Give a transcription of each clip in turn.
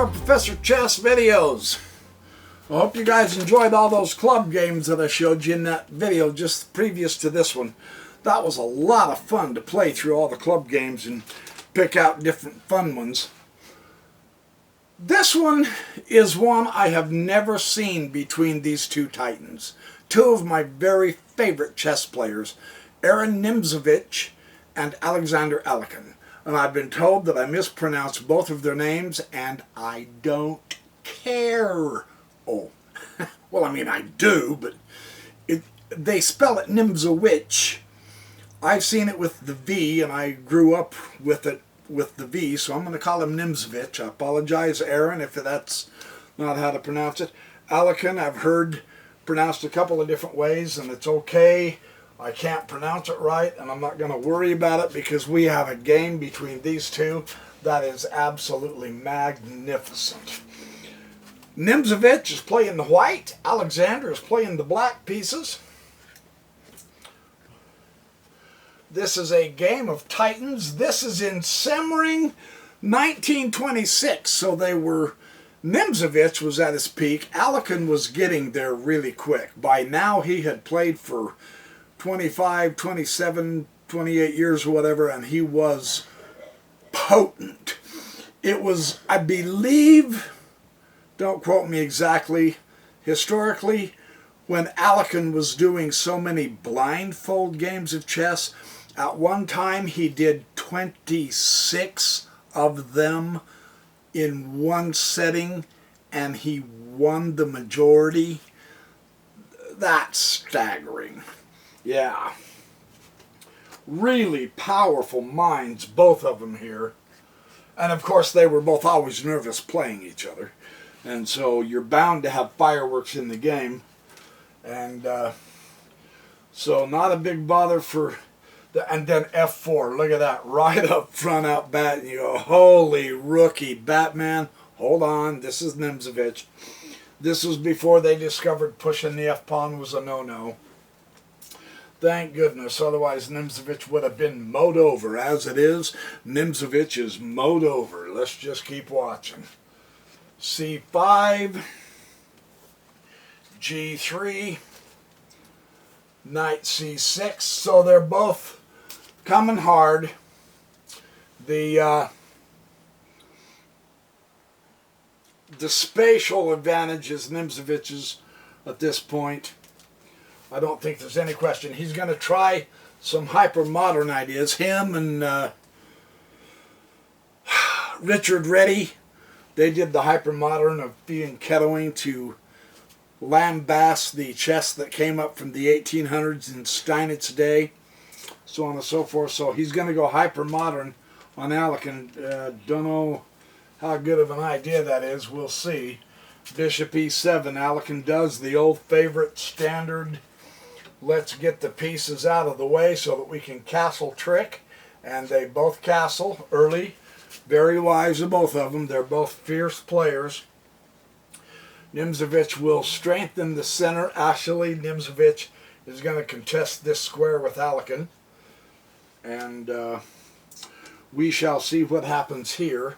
our Professor Chess videos. I hope you guys enjoyed all those club games that I showed you in that video just previous to this one. That was a lot of fun to play through all the club games and pick out different fun ones. This one is one I have never seen between these two titans. Two of my very favorite chess players, Nimzovich and Alexander Alekhine. And I've been told that I mispronounced both of their names, and I don't care. Oh, well, I mean, I do, but they spell it Nimzovich. I've seen it with the V, and I grew up with it with the V, so I'm going to call him Nimzovich. I apologize, Aaron, if that's not how to pronounce it. Alekhine, I've heard pronounced a couple of different ways, and it's okay. I can't pronounce it right, and I'm not going to worry about it because we have a game between these two that is absolutely magnificent. Nimzovich is playing the white. Alexander is playing the black pieces. This is a game of titans. This is in Semmering 1926, so they were... Nimzovich was at his peak. Alekhine was getting there really quick. By now he had played for 25, 27, 28 years or whatever, and he was potent. It was, I believe, don't quote me exactly, historically, when Alekhine was doing so many blindfold games of chess, at one time he did 26 of them in one setting, and he won the majority. That's staggering. Yeah. Really powerful minds, both of them here. And of course they were both always nervous playing each other. And so you're bound to have fireworks in the game. And so not a big bother for... And then F4, look at that, right up front, out bat, and you go, holy rookie, Batman. Hold on, this is Nimzovich. This was before they discovered pushing the F-pawn was a no-no. Thank goodness, otherwise Nimzovich would have been mowed over. As it is, Nimzovich is mowed over. Let's just keep watching. C5, G3, Knight C6, so they're both coming hard. The spatial advantage is Nimzovich's at this point. I don't think there's any question. He's going to try some hyper-modern ideas. Him and Richard Reddy, they did the hyper-modern of being kettling to lambast the chess that came up from the 1800s in Steinitz day, so on and so forth. So he's going to go hyper-modern on Alekhine. Don't know how good of an idea that is. We'll see. Bishop e7. Alekhine does the old favorite standard, let's get the pieces out of the way so that we can castle trick. And they both castle early. Very wise of both of them. They're both fierce players. Nimzovich will strengthen the center. Actually, Nimzovich is going to contest this square with Alekhine. And we shall see what happens here.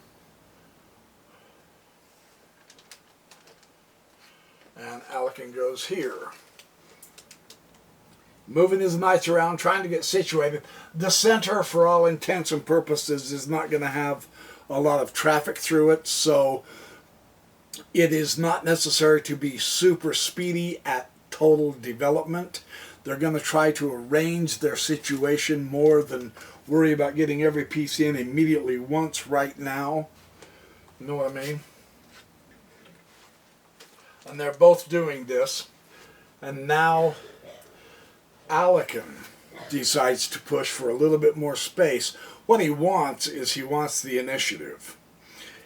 And Alekhine goes here. Moving his knights around, trying to get situated. The center, for all intents and purposes, is not going to have a lot of traffic through it, so it is not necessary to be super speedy at total development. They're going to try to arrange their situation more than worry about getting every piece in immediately once right now. You know what I mean? And they're both doing this. And now Alekhine decides to push for a little bit more space. What he wants is he wants the initiative.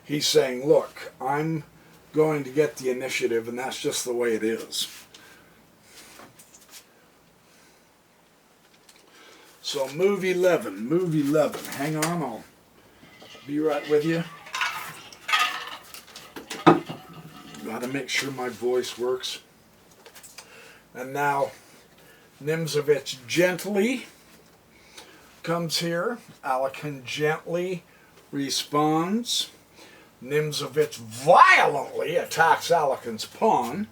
He's saying, look, I'm going to get the initiative, and that's just the way it is. So move 11, move 11. Hang on, I'll be right with you. Got to make sure my voice works. And now Nimzovich gently comes here. Alekhine gently responds. Nimzovich violently attacks Alekhine's pawn.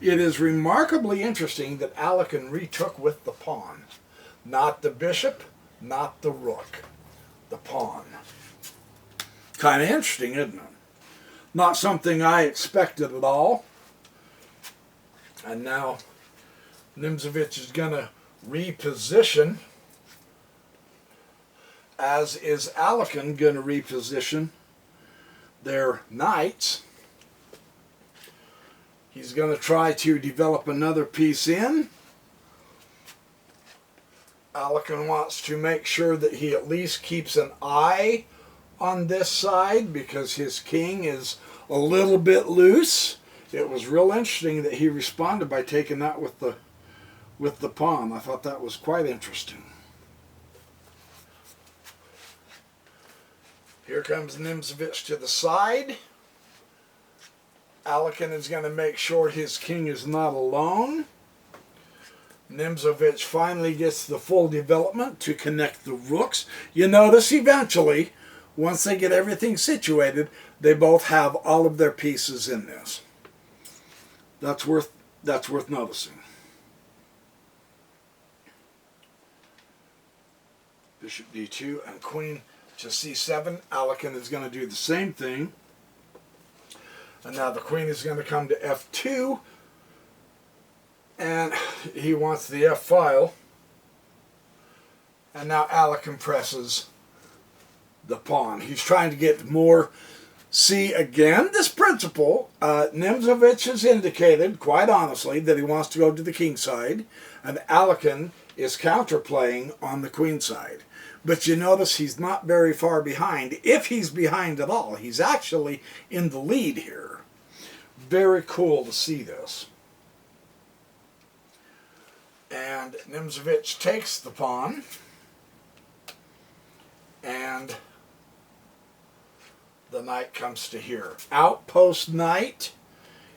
It is remarkably interesting that Alekhine retook with the pawn. Not the bishop, not the rook. The pawn. Kind of interesting, isn't it? Not something I expected at all. And now Nimzovich is going to reposition, as is Alekhine going to reposition their knights. He's going to try to develop another piece in. Alekhine wants to make sure that he at least keeps an eye on this side because his king is a little bit loose. It was real interesting that he responded by taking that with the pawn. I thought that was quite interesting. Here comes Nimzovich to the side. Alekhine is going to make sure his king is not alone. Nimzovich finally gets the full development to connect the rooks. You notice eventually, once they get everything situated, they both have all of their pieces in this. That's worth noticing. Bishop d2 and queen to c7. Alekhine is going to do the same thing. And now the queen is going to come to f2. And he wants the f file. And now Alekhine presses the pawn. He's trying to get more. See, again, this principle, Nimzovich has indicated, quite honestly, that he wants to go to the king side. And Alekhine is counterplaying on the queen side. But you notice he's not very far behind. If he's behind at all, he's actually in the lead here. Very cool to see this. And Nimzovich takes the pawn. And the knight comes to here. Outpost knight,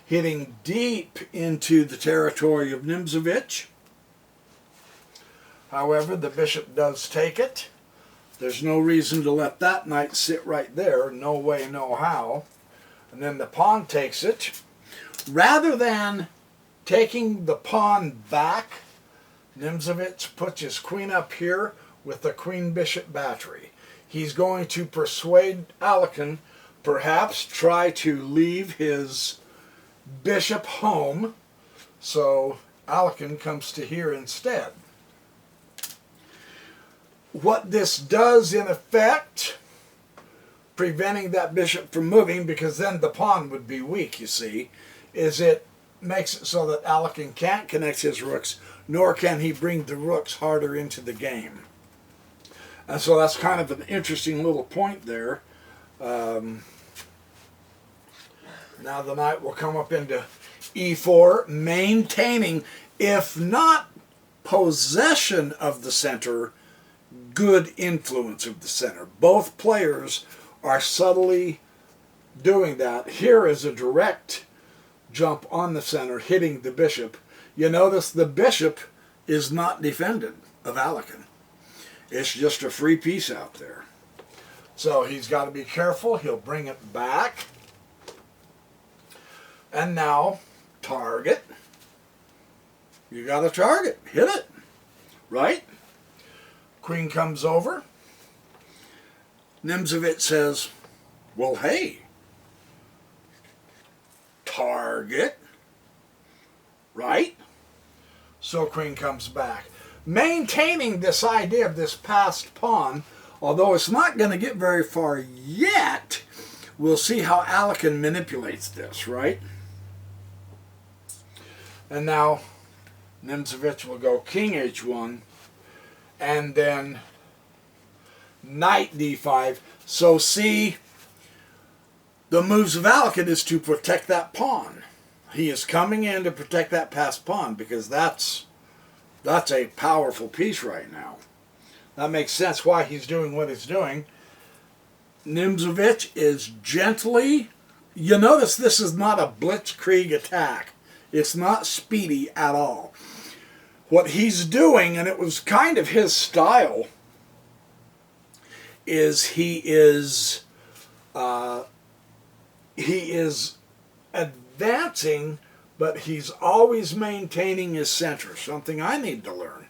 hitting deep into the territory of Nimzovich. However, the bishop does take it. There's no reason to let that knight sit right there. No way, no how. And then the pawn takes it. Rather than taking the pawn back, Nimzovich puts his queen up here with the queen-bishop battery. He's going to persuade Alekhine, perhaps try to leave his bishop home, so Alekhine comes to here instead. What this does in effect, preventing that bishop from moving, because then the pawn would be weak, you see, is it makes it so that Alekhine can't connect his rooks, nor can he bring the rooks harder into the game. And so that's kind of an interesting little point there. Now the knight will come up into e4, maintaining, if not possession of the center, good influence of the center. Both players are subtly doing that. Here is a direct jump on the center, hitting the bishop. You notice the bishop is not defended of Alekhine. It's just a free piece out there. So he's got to be careful. He'll bring it back. And now, target. You got a target. Hit it. Right? Queen comes over. Nimzovich says, well, hey, target. Right? So queen comes back. Maintaining this idea of this passed pawn, although it's not going to get very far yet, we'll see how Alekhine manipulates this, right? And now Nimzovich will go king h1 and then knight d5. So see, the moves of Alekhine is to protect that pawn. He is coming in to protect that passed pawn because that's a powerful piece right now. That makes sense why he's doing what he's doing. Nimzovich is gently, you notice this is not a blitzkrieg attack. It's not speedy at all. What he's doing, and it was kind of his style, is he is he is advancing, but he's always maintaining his center, something I need to learn.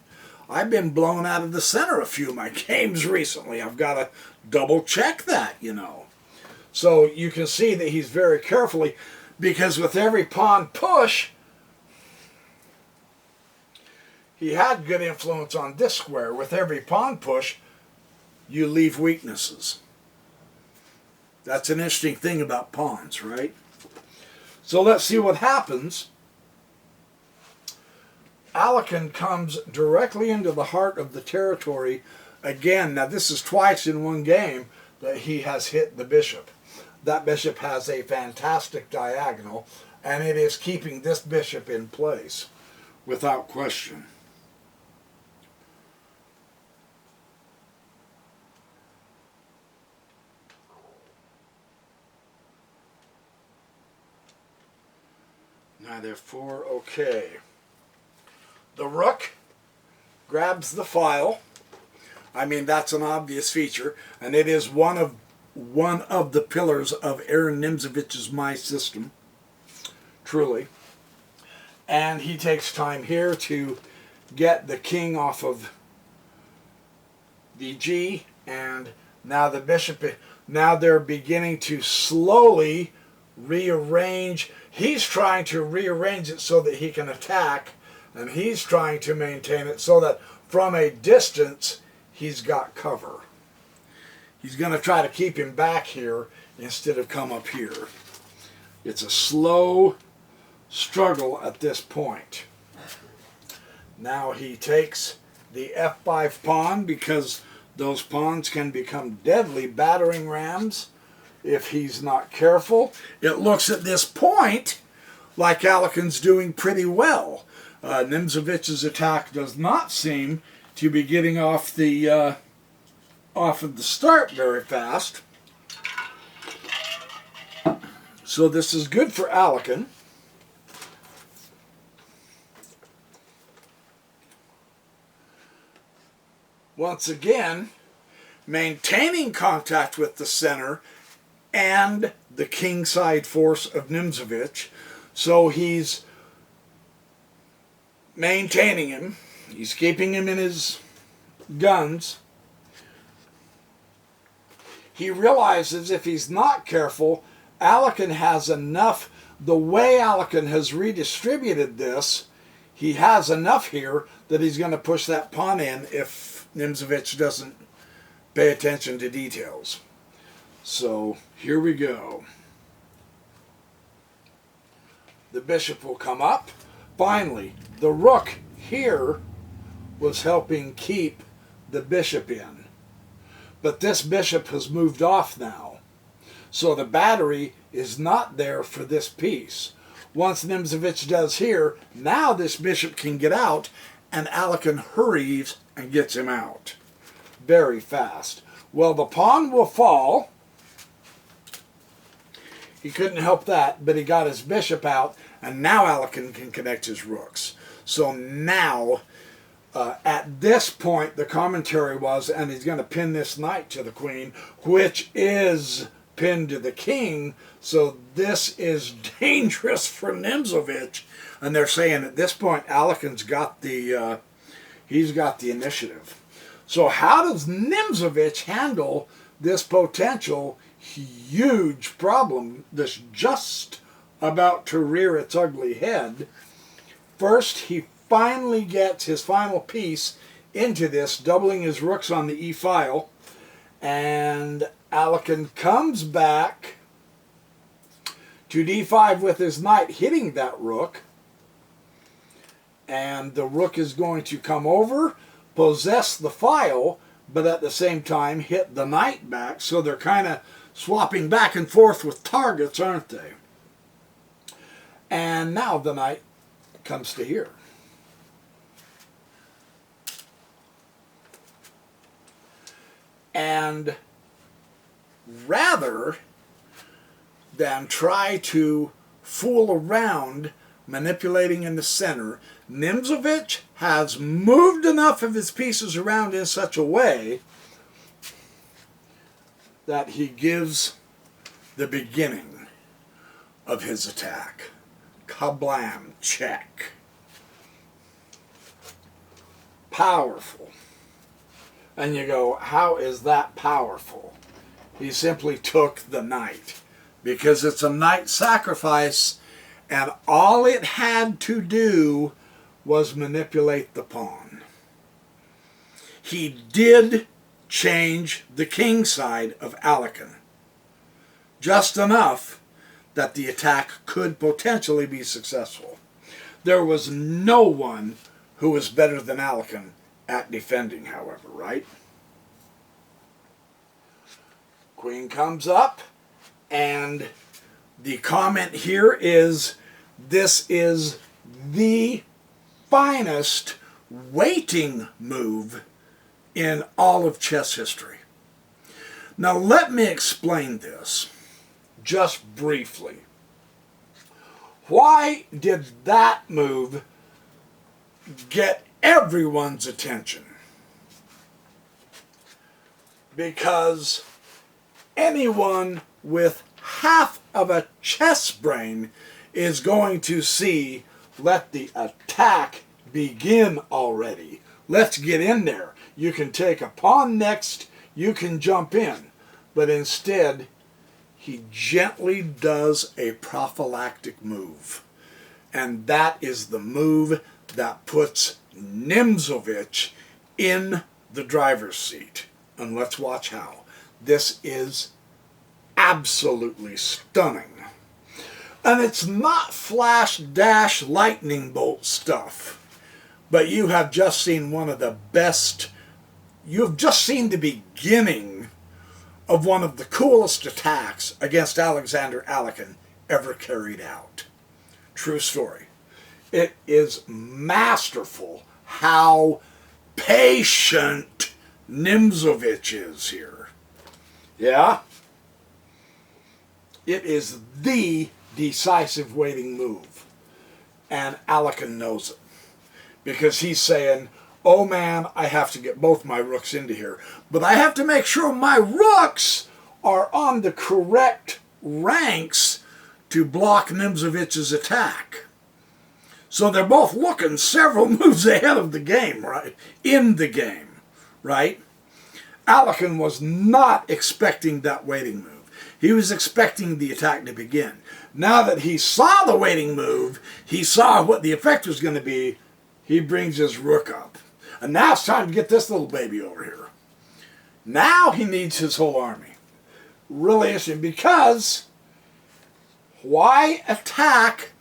I've been blown out of the center a few of my games recently. I've got to double check that, you know. So you can see that he's very carefully, because with every pawn push, he had good influence on this square. With every pawn push, you leave weaknesses. That's an interesting thing about pawns, right? So let's see what happens. Alekhine comes directly into the heart of the territory again. Now this is twice in one game that he has hit the bishop. That bishop has a fantastic diagonal, and it is keeping this bishop in place without question. Now therefore, okay. The rook grabs the file. I mean, that's an obvious feature, and it is one of the pillars of Aaron Nimzovich's My System, truly. And he takes time here to get the king off of the G, and now the bishop, now they're beginning to slowly rearrange. He's trying to rearrange it so that he can attack, and he's trying to maintain it so that from a distance he's got cover. He's going to try to keep him back here instead of come up here. It's a slow struggle at this point. Now he takes the F5 pawn, because those pawns can become deadly battering rams if he's not careful. It looks at this point like Alekhine's doing pretty well. Nimzovich's attack does not seem to be getting off of the start very fast. So this is good for Alekhine. Once again, maintaining contact with the center and the kingside force of Nimzovich. So he's maintaining him. He's keeping him in his guns. He realizes if he's not careful, Alekhine has enough. The way Alekhine has redistributed this, he has enough here that he's going to push that pawn in if Nimzovich doesn't pay attention to details. So here we go. The bishop will come up. Finally, the rook here was helping keep the bishop in. But this bishop has moved off now. So the battery is not there for this piece. Once Nimzovich does here, now this bishop can get out, and Alekhine hurries and gets him out very fast. Well, the pawn will fall. He couldn't help that, but he got his bishop out, and now Alekhine can connect his rooks. So now, at this point, the commentary was, and he's going to pin this knight to the queen, which is pinned to the king, so this is dangerous for Nimzovich. And they're saying at this point, Alekhine's got the, he's got the initiative. So how does Nimzovich handle this potential huge problem that's just about to rear its ugly head? First, he finally gets his final piece into this, doubling his rooks on the E file, and Alekhine comes back to D5 with his knight hitting that rook, and the rook is going to come over, possess the file, but at the same time hit the knight back, so they're kind of swapping back and forth with targets, aren't they? And now the knight comes to here. And rather than try to fool around manipulating in the center, Nimzovich has moved enough of his pieces around in such a way that he gives the beginning. of his attack. Kablam, check. Powerful. And you go, how is that powerful? He simply took the knight, because it's a knight sacrifice, and all it had to do was manipulate the pawn. He did change the king side of Alekhine, just enough that the attack could potentially be successful. There was no one who was better than Alekhine at defending, however, right? Queen comes up, and the comment here is, this is the finest waiting move in all of chess history. Now let me explain this just briefly. Why did that move get everyone's attention? Because anyone with half of a chess brain is going to see, let the attack begin already. Let's get in there. You can take a pawn next, you can jump in. But instead, he gently does a prophylactic move. And that is the move that puts Nimzovich in the driver's seat. And let's watch how. This is absolutely stunning. And it's not flash dash lightning bolt stuff, but you have just seen one of the best, you have just seen the beginning of one of the coolest attacks against Alexander Alekhine ever carried out. True story. It is masterful how patient Nimzovich is here. Yeah? It is the decisive waiting move. And Alekhine knows it. Because he's saying, oh man, I have to get both my rooks into here. But I have to make sure my rooks are on the correct ranks to block Nimzovich's attack. So they're both looking several moves ahead of the game, right? In the game, right? Alekhine was not expecting that waiting move. He was expecting the attack to begin. Now that he saw the waiting move, he saw what the effect was going to be, he brings his rook up. And now it's time to get this little baby over here. Now he needs his whole army. Really interesting, because why attack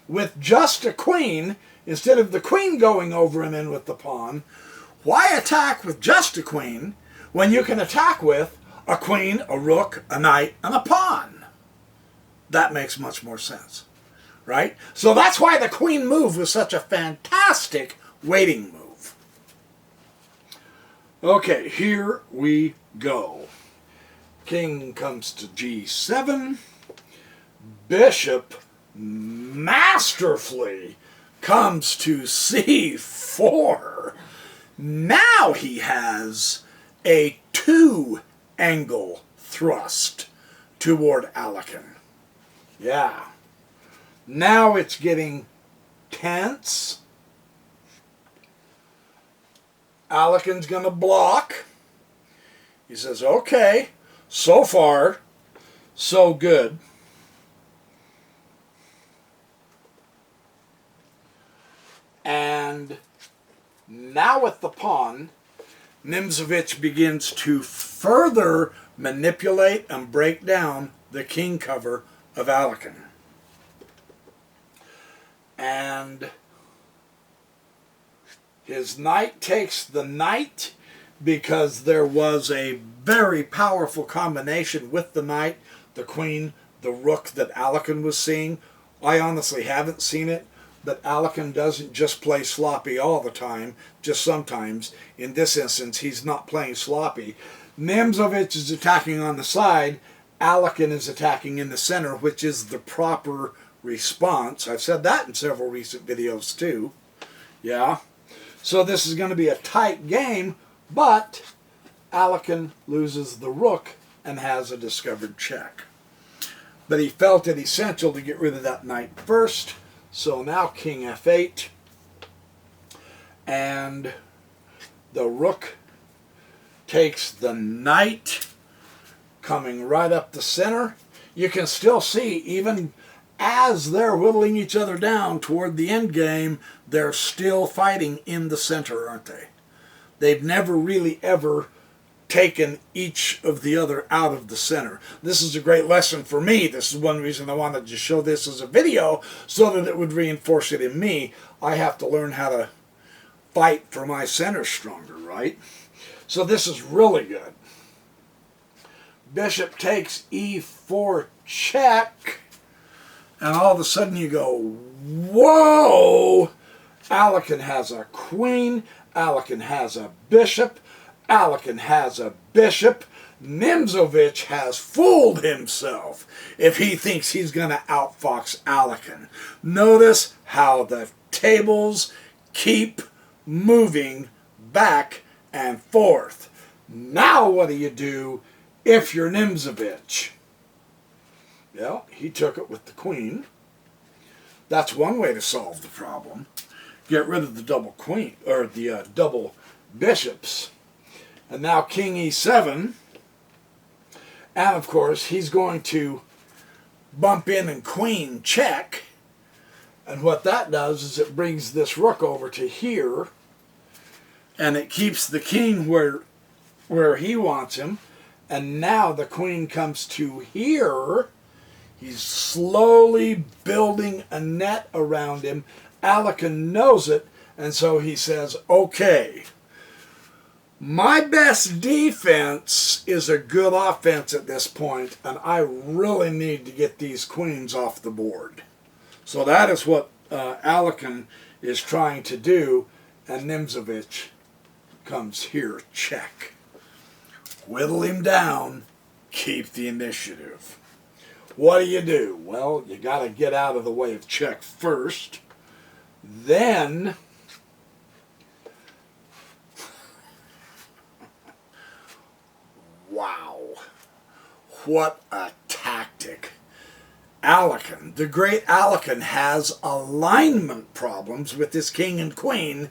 with just a queen instead of the queen going over and in with the pawn? Why attack with just a queen when you can attack with a queen, a rook, a knight, and a pawn? That makes much more sense, right? So that's why the queen move was such a fantastic waiting move. Okay, here we go. King comes to g7. Bishop masterfully comes to c4. Now he has a two-angle thrust toward Alekhine. Yeah. Now it's getting tense. Alekhine's going to block. He says, okay, so far, so good. And now with the pawn, Nimzovich begins to further manipulate and break down the king cover of Alekhine. And his knight takes the knight because there was a very powerful combination with the knight, the queen, the rook that Alekhine was seeing. I honestly haven't seen it, but Alekhine doesn't just play sloppy all the time, just sometimes. In this instance, he's not playing sloppy. Nimzovich is attacking on the side. Alekhine is attacking in the center, which is the proper response. I've said that in several recent videos too. Yeah. So this is going to be a tight game, but Alekhine loses the rook and has a discovered check. but he felt it essential to get rid of that knight first. So now king f8, and the rook takes the knight, coming right up the center. You can still see, even as they're whittling each other down toward the end game, they're still fighting in the center, aren't they? They've never really ever taken each of the other out of the center. This is a great lesson for me. This is one reason I wanted to show this as a video, so that it would reinforce it in me. I have to learn how to fight for my center stronger, right? So this is really good. Bishop takes e4 check, and all of a sudden you go, whoa! Alekhine has a queen, Alekhine has a bishop, Alekhine has a bishop. Nimzovich has fooled himself if he thinks he's going to outfox Alekhine. Notice how the tables keep moving back and forth. Now what do you do if you're Nimzovich? Well, he took it with the queen. That's one way to solve the problem. Get rid of the double queen, or the double bishops. And now king e7. And of course, he's going to bump in and queen check. And what that does is it brings this rook over to here, and it keeps the king where he wants him. And now the queen comes to here. He's slowly building a net around him. Alekhine knows it, and so he says, okay, my best defense is a good offense at this point, and I really need to get these queens off the board. So that is what Alekhine is trying to do, and Nimzovich comes here, check. Whittle him down, keep the initiative. What do? Well, you got to get out of the way of check first. Then, wow, what a tactic. Alekhine, the great Alekhine, has alignment problems with his king and queen,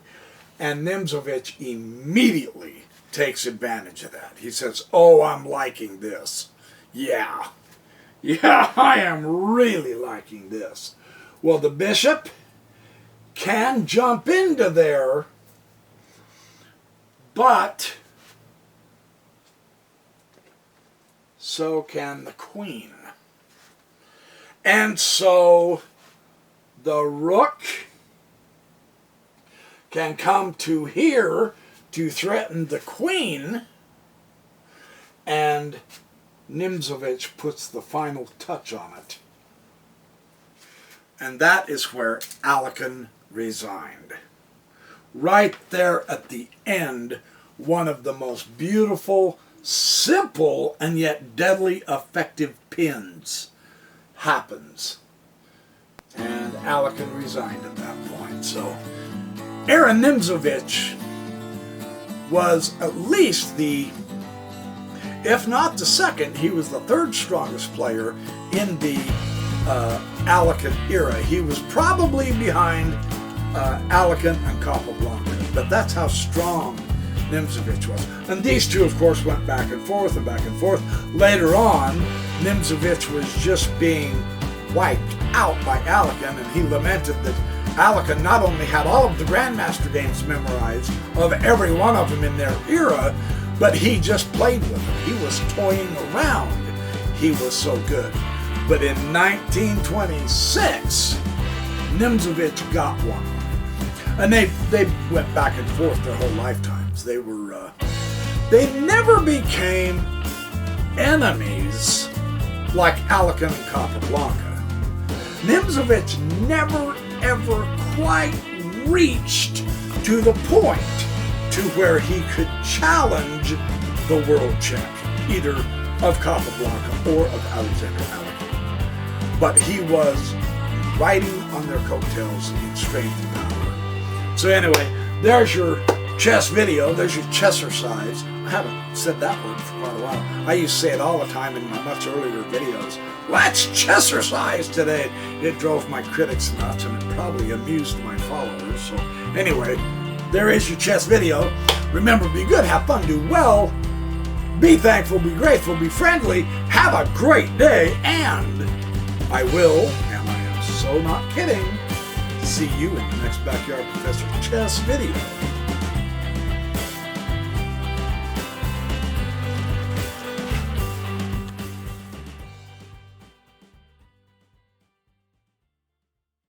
and Nimzovich immediately takes advantage of that. He says, oh, I'm liking this. Yeah, I am really liking this. Well, the bishop can jump into there, but so can the queen. And so the rook can come to here to threaten the queen, and Nimzovich puts the final touch on it. And that is where Alekhine resigned. Right there at the end, one of the most beautiful, simple, and yet deadly effective pins happens. And Alekhine resigned at that point. So Aaron Nimzovich was at least the, if not the second, he was the third strongest player in the Alekhine era. He was probably behind Alekhine and Capablanca, but that's how strong Nimzovich was. And these two, of course, went back and forth and back and forth. Later on, Nimzovich was just being wiped out by Alekhine, and he lamented that Alekhine not only had all of the Grandmaster games memorized, of every one of them in their era, but he just played with them. He was toying around. He was so good. But in 1926, Nimzovich got one. And they went back and forth their whole lifetimes. They were, they never became enemies like Alekhine and Capablanca. Nimzovich never, ever quite reached to the point to where he could challenge the world champion, either of Capablanca or of Alexander Alekhine. But he was riding on their coattails in strength and power. So anyway, there's your chess video, there's your chessercise I haven't said that word for quite a while. I used to say it all the time in my much earlier videos. Let's chessercise today. It drove my critics nuts, and it probably amused my followers. So anyway, there is your chess video. Remember, be good, have fun, do well. Be thankful, be grateful, be friendly. Have a great day, and I will, and I am so not kidding, see you in the next Backyard Professor Chess video.